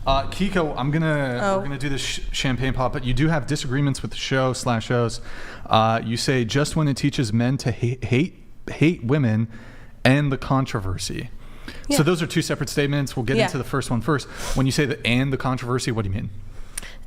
Kiko, we're gonna do this champagne pop, but you do have disagreements with the show/shows. You say just when it teaches men to hate women, and the controversy. Yeah. So those are two separate statements. We'll get into the first one first. When you say the and the controversy, what do you mean?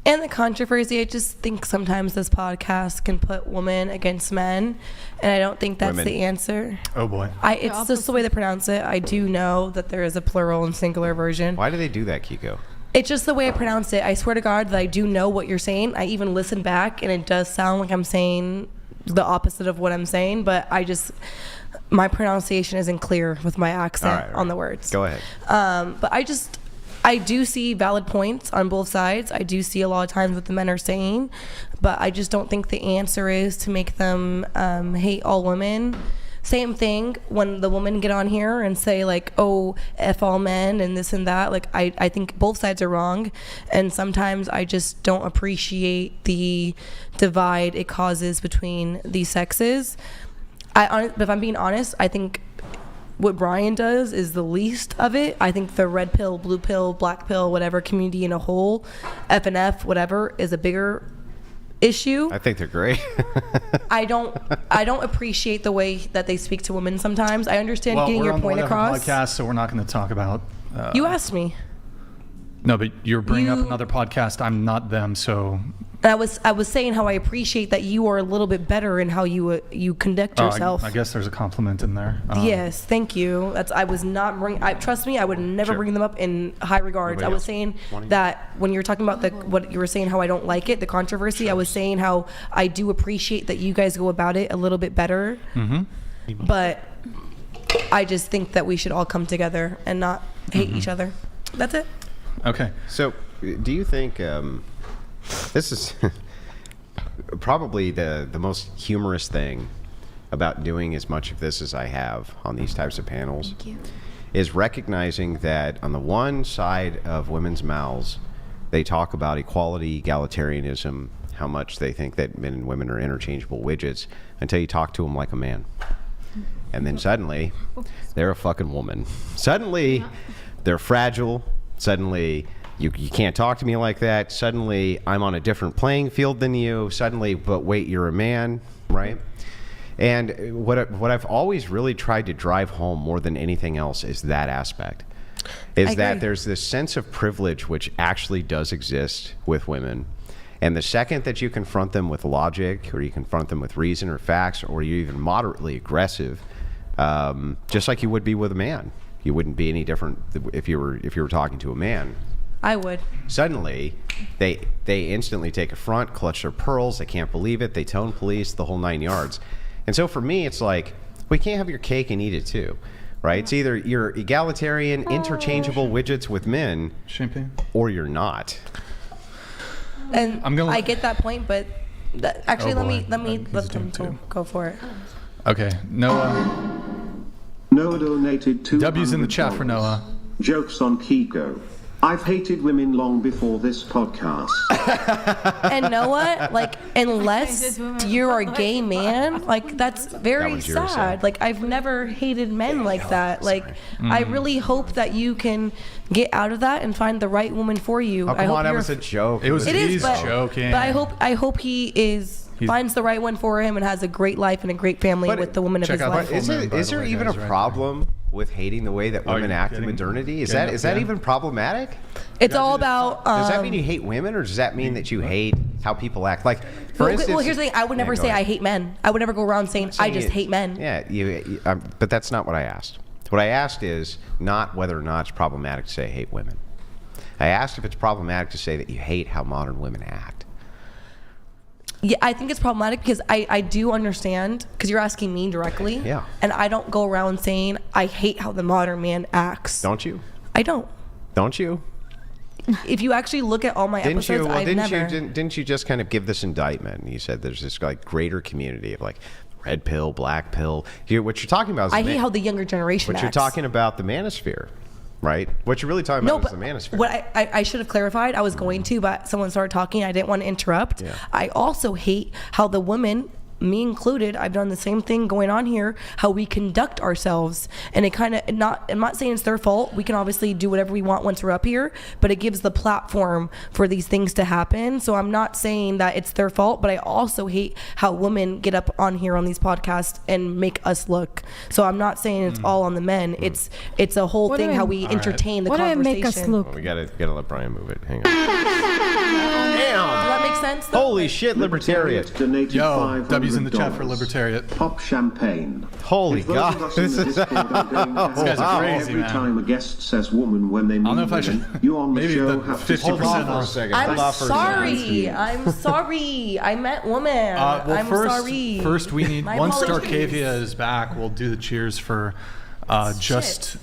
And the controversy, I just think sometimes this podcast can put women against men, and I don't think that's the answer. Oh boy. It's just the way they pronounce it. I do know that there is a plural and singular version. Why do they do that, Kiko? It's just the way I pronounce it. I swear to God that I do know what you're saying. I even listen back, and it does sound like I'm saying the opposite of what I'm saying, but my pronunciation isn't clear with my accent on the words. Go ahead. But I do see valid points on both sides. I do see a lot of times what the men are saying, but I just don't think the answer is to make them hate all women. Same thing when the women get on here and say like, oh, F all men and this and that. Like I think both sides are wrong, and sometimes I just don't appreciate the divide it causes between the sexes. If I'm being honest, I think what Brian does is the least of it. I think the red pill, blue pill, black pill, whatever community in a whole, F and F, whatever, is a bigger issue. I think they're great. I don't appreciate the way that they speak to women sometimes. I understand getting your point across. We're on the podcast, so we're not going to talk about. You asked me. No, but you're bringing up another podcast. I'm not them, so. I was saying how I appreciate that you are a little bit better in how you conduct yourself. I guess there's a compliment in there. Yes, thank you. Trust me, I would never bring them up in high regards. I was saying that when you were talking about what you were saying, how I don't like it, the controversy. I was saying how I do appreciate that you guys go about it a little bit better. Mm-hmm. But I just think that we should all come together and not hate each other. That's it. Okay. So, do you think? This is probably the most humorous thing about doing as much of this as I have on these types of panels. Thank you. Is recognizing that on the one side of women's mouths, they talk about equality, egalitarianism, how much they think that men and women are interchangeable widgets, until you talk to them like a man. And then suddenly, they're a fucking woman. Suddenly, they're fragile. Suddenly, you can't talk to me like that. Suddenly, I'm on a different playing field than you. Suddenly, but wait, you're a man, right? And what I've always really tried to drive home more than anything else is that aspect. Is that there's this sense of privilege which actually does exist with women. And the second that you confront them with logic, or you confront them with reason or facts, or you're even moderately aggressive, just like you would be with a man. You wouldn't be any different if you were talking to a man. I would. Suddenly, they instantly take affront, clutch their pearls, they can't believe it, they tone police, the whole 9 yards. And so for me, it's like, we can't have your cake and eat it too, right? It's either you're egalitarian, interchangeable widgets with men, champagne, or you're not. And I get that point, but actually, let me let them go for it. Okay, Noah. Noah donated $200. W's in the chat for Noah. Jokes on Kiko. I've hated women long before this podcast. And Noah, like, unless you're a gay man, like, that's very sad. Like, I've never hated men like that. Like, I really hope that you can get out of that and find the right woman for you. Oh, come on, that was a joke. It is joking. But I hope he finds the right one for him and has a great life and a great family with the woman of his life. Is there even a problem with hating the way that women act in modernity? Is that even problematic? It's all about. Does that mean you hate women, or does that mean that you hate how people act? Like, for instance. Well, here's the thing. I would never say I hate men. I would never go around saying I just hate men. Yeah, but that's not what I asked. What I asked is not whether or not it's problematic to say I hate women. I asked if it's problematic to say that you hate how modern women act. Yeah, I think it's problematic because I do understand, because you're asking me directly. Yeah. And I don't go around saying I hate how the modern man acts. Don't you? I don't. Don't you? If you actually look at all my episodes, didn't you just kind of give this indictment? You said there's this like greater community of like red pill, black pill. What you're talking about is I hate how the younger generation acts. You're talking about the manosphere, right? What you're really talking about is the manosphere. What I should have clarified, I was going to, but someone started talking. I didn't want to interrupt. Yeah. I also hate how the women me included, I've done the same thing going on here, how we conduct ourselves. And it kind of, I'm not saying it's their fault. We can obviously do whatever we want once we're up here, but it gives the platform for these things to happen. So I'm not saying that it's their fault, but I also hate how women get up on here on these podcasts and make us look. So I'm not saying it's all on the men. It's a whole thing how we entertain the conversation. What do I make us look? Well, we gotta let Brian move it. Hang on. Does that make sense, though? Holy shit, Libertariat. Donated Yo, W's in the chat for $500. Libertariat. Pop champagne. Holy If those God. of us in the Discord are going to These guys are have crazy, every man. time a guest says woman when they mean I don't know if I women, should. you on the Maybe show the have to 50% Hold on for a off. second. I'm Hold off for a second. sorry. I'm sorry. I meant woman. Well, I'm first, sorry. First, we need My once apologies. Starcavia is back, we'll do the cheers for just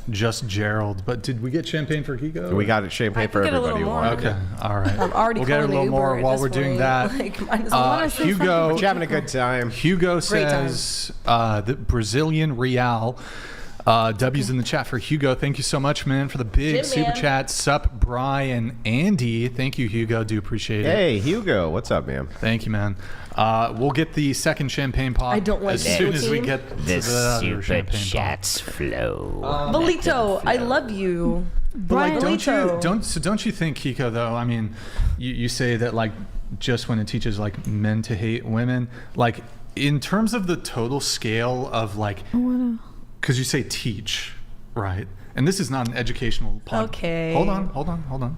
Gerald. But did we get champagne for Kiko? We got it champagne I for can get a everybody. little who more. wanted Okay, it. all right. I'm already we'll get a calling little the more Uber while at we're this doing point. that. Like, might as well. Hugo, We're having a good time. Hugo Great time. says the Brazilian real. W's in the chat for Hugo. Thank you so much, man, for the big Jim, super man. chat. Sup, Brian, Andy. Thank you, Hugo. Do appreciate it. Hey, Hugo. What's up, man? Thank you, man. We'll get the second champagne pop I don't like as that soon as we routine. get to the other champagne pop. flow. Belito, I love you. But like, Belito. don't you think, Kiko? Though, I mean, you say that like just when it teaches like men to hate women, like in terms of the total scale of like, because you say teach, right? And this is not an educational podcast. Okay. Hold on.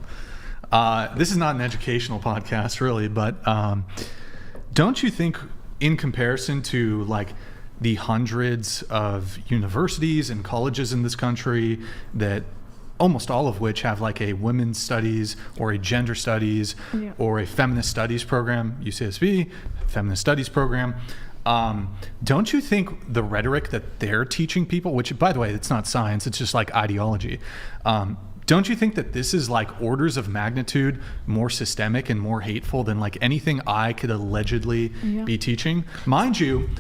This is not an educational podcast, really, but don't you think, in comparison to like the hundreds of universities and colleges in this country that almost all of which have like a women's studies or a gender studies or a feminist studies program, UCSB, feminist studies program, don't you think the rhetoric that they're teaching people, which by the way, it's not science, it's just like ideology, don't you think that this is like orders of magnitude more systemic and more hateful than like anything I could allegedly be teaching? Mind you,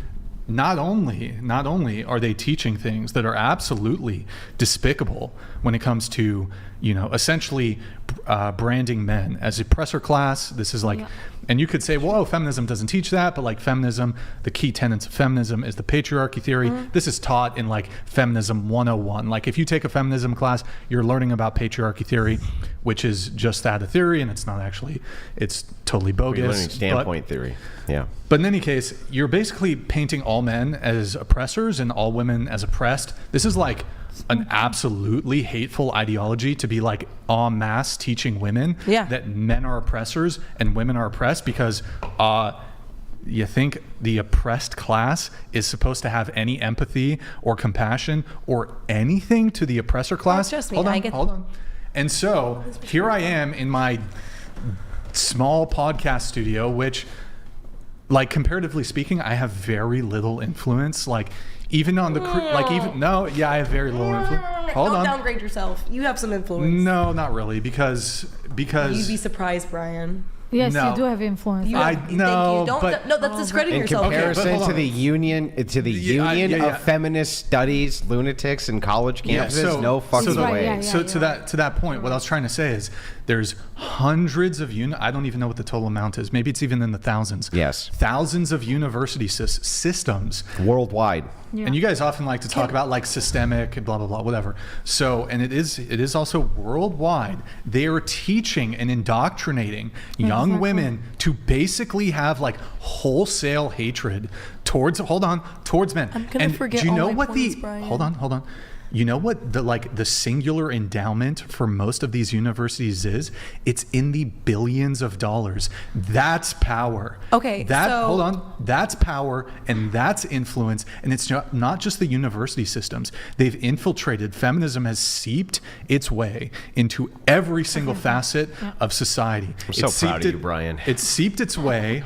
not only are they teaching things that are absolutely despicable when it comes to, you know, essentially branding men as oppressor class. This is like, and you could say, well, feminism doesn't teach that, but like feminism, the key tenets of feminism is the patriarchy theory. This is taught in like Feminism 101. Like if you take a feminism class, you're learning about patriarchy theory, which is just that, a theory, and it's not actually, it's totally bogus. We're learning standpoint theory. Yeah. But in any case, you're basically painting all men as oppressors and all women as oppressed. This is like an absolutely hateful ideology to be like en masse teaching women that men are oppressors and women are oppressed because you think the oppressed class is supposed to have any empathy or compassion or anything to the oppressor class. Trust me, Hold on. And so here I am in my small podcast studio, which, like, comparatively speaking, I have very little influence. Like, even on the I have very little influence. Hold Don't on. downgrade yourself. You have some influence. No, not really, because You'd be surprised, Brian. Yes, No. you do have influence. You I thank know, you. Don't, but- no, that's discrediting In yourself. comparison hold to on. the union of feminist studies lunatics and college campuses, no fucking Right, way. yeah. So to that point, what I was trying to say is there's hundreds of I don't even know what the total amount is. Maybe it's even in the thousands. Yes. Thousands of university systems. Worldwide. And you guys often like to talk about like systemic, blah, blah, blah, whatever. So, and it is also worldwide. They are teaching and indoctrinating young women to basically have like wholesale hatred towards men. I'm gonna and forget do you all know my what points, the, Brian. hold on. You know what the singular endowment for most of these universities is? It's in the billions of dollars. That's power. Okay, Hold on. That's power and that's influence. And it's not just the university systems. They've infiltrated. Feminism has seeped its way into every single facet of society. I'm so proud of you, Brian. It seeped its way,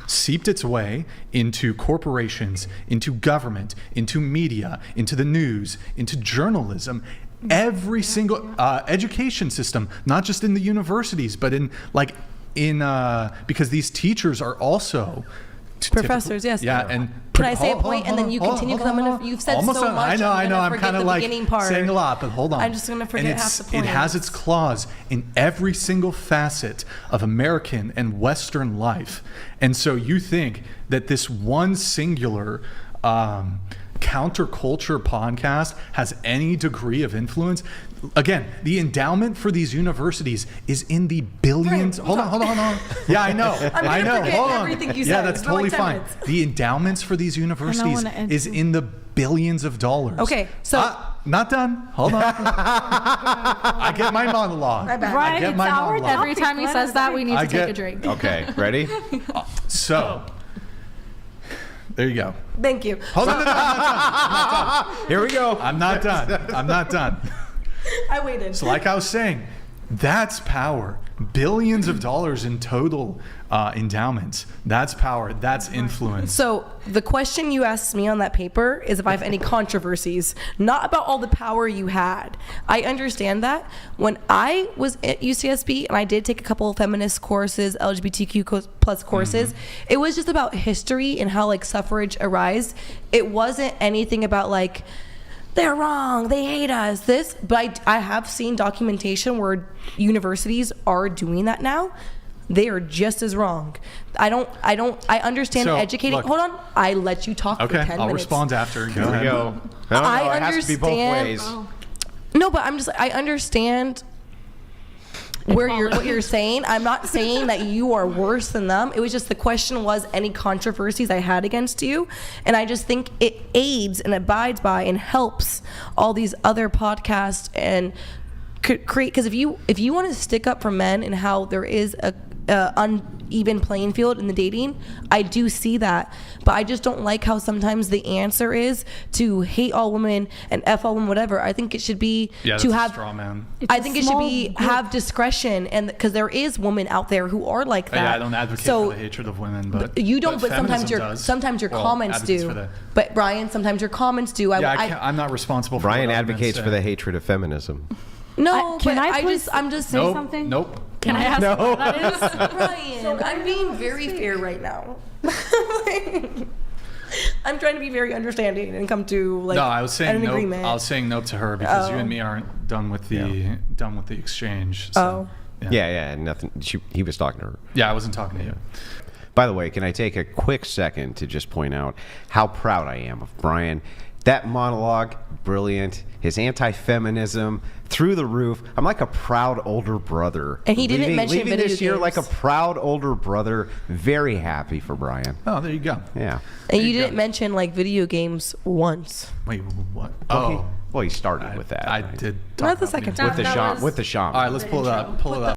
seeped its way into corporations, into government, into media, into the news, into journalism, every single education system, not just in the universities, but in because these teachers are also Professors, yes. Yeah, and can I say a point and then you continue? Because you've said almost so much. I know. I'm kind of like part. saying a lot, but hold on. I'm just gonna forget half the point. It has its claws in every single facet of American and Western life, and so you think that this one singular counterculture podcast has any degree of influence? Again, the endowment for these universities is in the billions. Right. Hold on. Yeah, I know. I know. Hold on. Everything you Yeah, said. that's It's been like totally 10 fine. minutes. The endowments for these universities is in the billions of dollars. Okay, so not done. Hold on. I get my monologue. My bad. Right, I get it's my our monologue. every time he says that, we need to take a drink. Okay, ready? So, there you go. thank you. Hold on. No, I'm not done. Here we go. I'm not done. I waited. So like I was saying, that's power. Billions of dollars in total endowments. That's power. That's influence. So the question you asked me on that paper is if I have any controversies, not about all the power you had. I understand that. When I was at UCSB and I did take a couple of feminist courses, LGBTQ plus courses, it was just about history and how like suffrage arose. It wasn't anything about like, they're wrong, they hate us, but I have seen documentation where universities are doing that now. They are just as wrong. I understand So, educating. look. Hold on. I let you talk for 10 minutes. I'll respond after. Go Here we ahead. go. No, I it has to be both understand- ways. No, but I understand what you're saying. I'm not saying that you are worse than them. It was just the question was any controversies I had against you, and I just think it aids and abides by and helps all these other podcasts and create, because if you want to stick up for men and how there is a uneven playing field in the dating, I do see that, but I just don't like how sometimes the answer is to hate all women and F all women, whatever. I think it should be That's to a have straw man. I think it should be have discretion, and because there is women out there who are like that. Yeah, I don't advocate for the hatred of women, but you don't. But feminism sometimes your does. Well, comments advocates do. for that. But Brian, sometimes your comments do. I'm not responsible for Brian what other men advocates say. for the hatred of feminism. No, Can but I please I'm just say saying. something? Nope. Can I ask what that is? Brian, I'm being very fair right now. I'm trying to be very understanding and come to like No, I was saying an nope. agreement. I was saying nope to her because you Oh. and me aren't done with the exchange. So, Yeah, nothing. He was talking to her. Yeah, I wasn't talking to you. By the way, can I take a quick second to just point out how proud I am of Brian? That monologue, brilliant. His anti-feminism, through the roof. I'm like a proud older brother. And he didn't mention leaving video this year games. like a proud older brother. Very happy for Brian. Oh, there you go. Yeah. And you you go. didn't mention like video games once. Wait, what? Well, he started with that. I right? did. Not talk the about second video time. With the That shaman. was- With the shaman. All right, let's pull it up. Pull it up.